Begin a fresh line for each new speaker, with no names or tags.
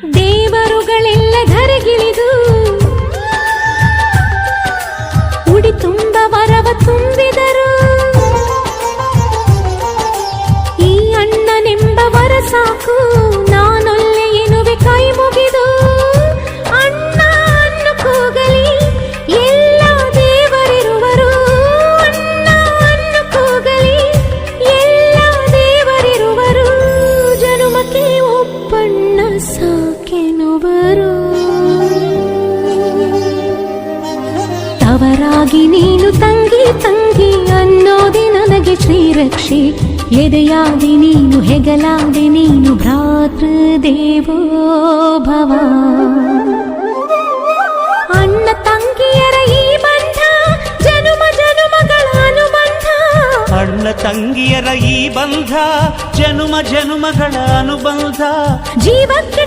ದೇವರುಗಳೆಲ್ಲ ಧರೆಗಿಳಿದು ಉಡಿ ತುಂಬ ವರವ ತುಂಬಿದರು. ಈ ಅಣ್ಣನೆಂಬ ವರ ಸಾಕು, ನಾನೊಲ್ಲೆ ಎನ್ನುವೆ ಕೈ ಮುಗಿದು. ಅಣ್ಣ ಅನ್ನು ಕೂಗಲಿ ಎಲ್ಲ ದೇವರಿರುವರು, ಅಣ್ಣ ಅನ್ನು ಕೂಗಲಿ ಎಲ್ಲ ದೇವರಿರುವರು. ಜನುಮಕ್ಕೆ ಒಬ್ಬಣ್ಣ ಸಾಕೆನುವರು. ತವರಾಗಿ ನೀನು ತಂಗಿ ತಂಗಿ ಅನ್ನೋದೆ ನನಗೆ ಶ್ರೀರಕ್ಷೆ. ಎದೆಯಾದಿ ನೀನು ಹೆಗಲಾದೆ ನೀನು ಭ್ರಾತೃದೇವೋ ಭವ. ಅಣ್ಣ ತಂಗಿಯರ ಈ ಬಂಧ ಜನುಮ ಜನುಮಗಳ ಅನುಬಂಧ.
ಅಣ್ಣ ತಂಗಿಯರ ಈ ಬಂಧ ಜನುಮ ಜನುಮಗಳ ಅನುಬಂಧ.
ಜೀವಕ್ಕೆ